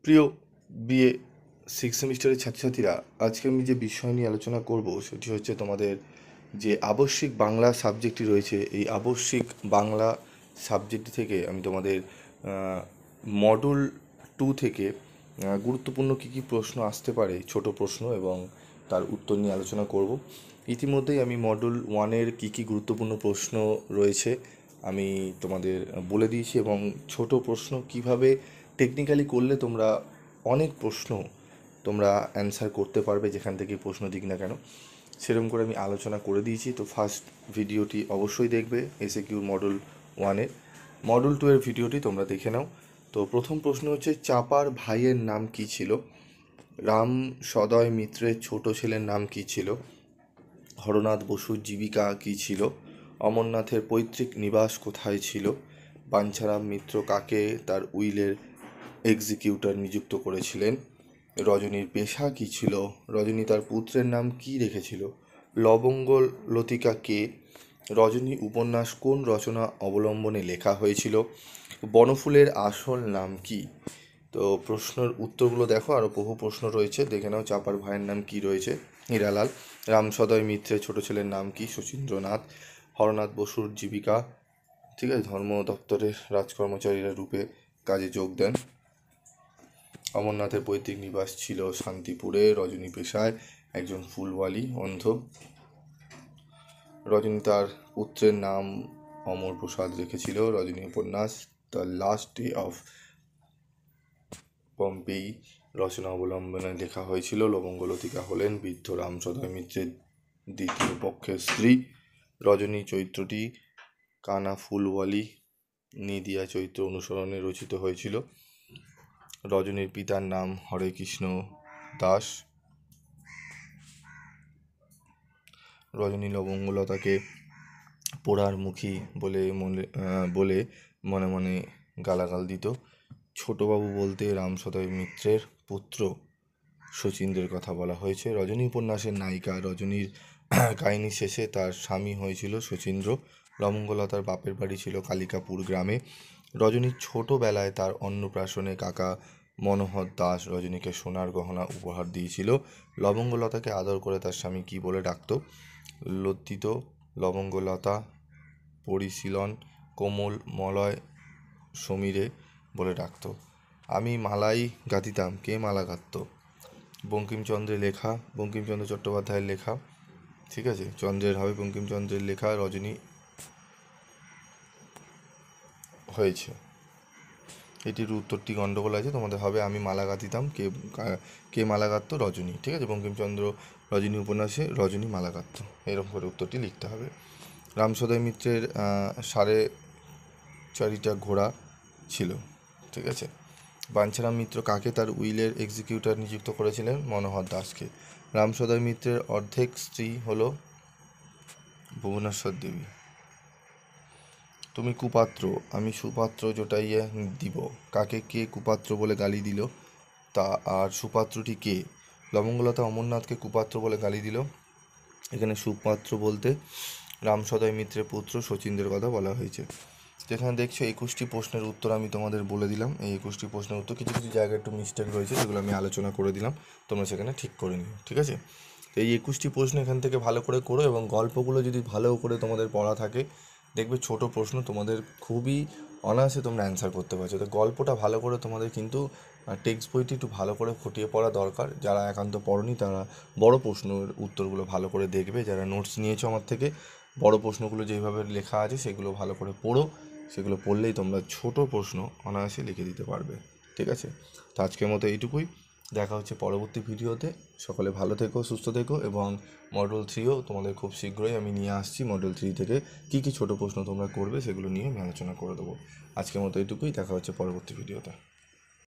প্রিয় BA six সেমিস্টারের ছাত্রছাত্রীরা, আজকে আমি যে বিষয় নিয়ে আলোচনা করব সেটি হচ্ছে তোমাদের যে আবশ্যিক বাংলা সাবজেক্টটি রয়েছে। এই আবশ্যিক বাংলা সাবজেক্ট থেকে আমি তোমাদের মডুল 2 থেকে গুরুত্বপূর্ণ কী কী প্রশ্ন আসতে পারে, ছোট প্রশ্ন এবং তার উত্তর নিয়ে আলোচনা করব। ইতিমধ্যেই আমি মডুল 1-এর কী কী গুরুত্বপূর্ণ প্রশ্ন রয়েছে আমি তোমাদের বলে দিয়েছি, এবং ছোট প্রশ্ন কিভাবে টেকনিক্যালি করলে তোমরা অনেক প্রশ্ন তোমরা অ্যান্সার করতে পারবে, যেখান থেকে প্রশ্ন দিক না কেন, সেরকম করে আমি আলোচনা করে দিয়েছি। তো ফার্স্ট ভিডিওটি অবশ্যই দেখবে, এসএকিউ মডুল 1-এর। মডুল 2-এর ভিডিওটি তোমরা দেখে নাও। তো প্রথম প্রশ্ন হচ্ছে, চাপার ভাইয়ের নাম কী ছিল? রাম সদয় মিত্রের ছোট ছেলের নাম কী ছিল? হরনাথ বসুর জীবিকা কী ছিল? অমরনাথের পৈতৃক নিবাস কোথায় ছিল? বাঞ্ছারাম মিত্র কাকে তার উইলের এক্সিকিউটর নিযুক্ত করেছিলেন? রজনীর পেশা কী ছিল? রজনী তার পুত্রের নাম কী রেখেছিল? লবঙ্গ লতিকা কে? রজনী উপন্যাস কোন রচনা অবলম্বনে লেখা হয়েছিল? বনফুলের আসল নাম কী? তো প্রশ্নের উত্তরগুলো দেখো, আরও বহু প্রশ্ন রয়েছে, দেখে নাও। চাপার ভাইয়ের নাম কী রয়েছে? হীরালাল। রামসদয় মিত্রের ছোট ছেলের নাম কি? শচীন্দ্রনাথ। হরনাথ বসুর জীবিকা, ঠিক আছে, ধর্ম দপ্তরের রাজকর্মচারীরা রূপে কাজে যোগ দেন। অমরনাথের পৈতৃক নিবাস ছিল শান্তিপুরে। রজনী পেশায় একজন ফুলওয়ালি, অন্ধ। রজনী তার পুত্রের নাম অমর প্রসাদ রেখেছিল। রজনী উপন্যাস the last day of Pompeii রচনা অবলম্বনে লেখা হয়েছিল। লবঙ্গলতিকা হলেন বৃদ্ধ রামসদয় মিত্রের দ্বিতীয় পক্ষের স্ত্রী। রজনী চরিত্রটি কানা ফুলওয়ালি নিদিয়া চরিত্র অনুসরণে রচিত হয়েছিল। রজনীর পিতার নাম হরে কৃষ্ণ দাস। রজনী লবঙ্গলতাকে পোড়ার মুখী বলে মনে মনে গালাগাল দিত। ছোটবাবু বলতে রামসদয় মিত্রের পুত্র শচীন্দ্রের কথা বলা হয়েছে। রজনী উপন্যাসের নায়িকা রজনীর কাহিনী শেষে তার স্বামী হয়েছিল শচীন্দ্র। লবঙ্গলতার বাপের বাড়ি ছিল কালিকাপুর গ্রামে। রজনীর ছোটোবেলায় তার অন্নপ্রাশনে কাকা মনোহর দাস রজনীকে সোনার গহনা উপহার দিয়েছিল। লবঙ্গলতাকে আদর করে তার স্বামী কী বলে ডাকত? লজ্জিত, লবঙ্গলতা, পরিশীলন, কোমল, মলয়, সমীরে বলে ডাকত। আমি মালাই গাঁথিতাম, কে মালা গাঁথত? বঙ্কিমচন্দ্রের লেখা, বঙ্কিমচন্দ্র চট্টোপাধ্যায়ের লেখা, ঠিক আছে, চন্দ্রের হবে বঙ্কিমচন্দ্রের লেখা। রজনী হয়েছে, এটির উত্তরটি গণ্ডগোল আছে, তোমাদের হবে আমি মালা গাঁথিতাম, কে মালা গাঁথত? রজনী, ঠিক আছে। বঙ্কিমচন্দ্র রজনী উপন্যাসে রজনী মালা গাঁথত, এরকম করে উত্তরটি লিখতে হবে। রামসদয় মিত্রের 4.5টা ঘোড়া ছিল, ঠিক আছে। বাঞ্ছারাম মিত্র কাকে তার উইলের এক্সিকিউটর নিযুক্ত করেছিলেন? মনোহর দাসকে। রামসদয় মিত্রের অর্ধেক স্ত্রী হল ভুবনেশ্বর দেবী। তুমি কুপাত্র, আমি সুপাত্র জোটাইয়া দিব, কাকে কে কুপাত্র বলে গালি দিল? তা আর সুপাত্রটি কে? লবঙ্গলতা অমরনাথকে কুপাত্র বলে গালি দিল। এখানে সুপাত্র বলতে রামসদয় মিত্রের পুত্র শচীন্দ্রের কথা বলা হয়েছে। যেখানে দেখছো 21টি প্রশ্নের উত্তর আমি তোমাদের বলে দিলাম। এই 21টি প্রশ্নের উত্তর কিছু কিছু জায়গায় একটু মিস্টেক রয়েছে, সেগুলো আমি আলোচনা করে দিলাম, তোমরা সেখানে ঠিক করে নিও, ঠিক আছে। তো এই 21টি প্রশ্ন এখান থেকে ভালো করে করো, এবং গল্পগুলো যদি ভালো করে তোমাদের পড়া থাকে, দেখবে ছোট প্রশ্ন তোমাদের খুবই অনায়াসে তোমরা অ্যান্সার করতে পারছো। তো গল্পটা ভালো করে তোমাদের কিন্তু টেক্সট বইটি একটু ভালো করে ফুটিয়ে পড়া দরকার। যারা একান্ত পড়নি তারা বড় প্রশ্নের উত্তরগুলো ভালো করে দেখবে। যারা নোটস নিয়েছো আমার থেকে, বড় প্রশ্নগুলো যেভাবে লেখা আছে সেগুলো ভালো করে পড়ো। সেগুলো পড়লেই তোমরা ছোট প্রশ্ন অনায়াসে লিখে দিতে পারবে, ঠিক আছে। তো আজকের মতো এইটুকুই, দেখা হচ্ছে পরবর্তী ভিডিওতে। সকলে ভালো থেকো, সুস্থ থেকো, এবং মডেল 3ও তোমাদের খুব শীঘ্রই আমি নিয়ে আসছি। মডেল 3 থেকে কী কী ছোটো প্রশ্ন তোমরা করবে সেগুলো নিয়ে আমি আলোচনা করে দেবো। আজকের মতো এইটুকুই, দেখা হচ্ছে পরবর্তী ভিডিওতে।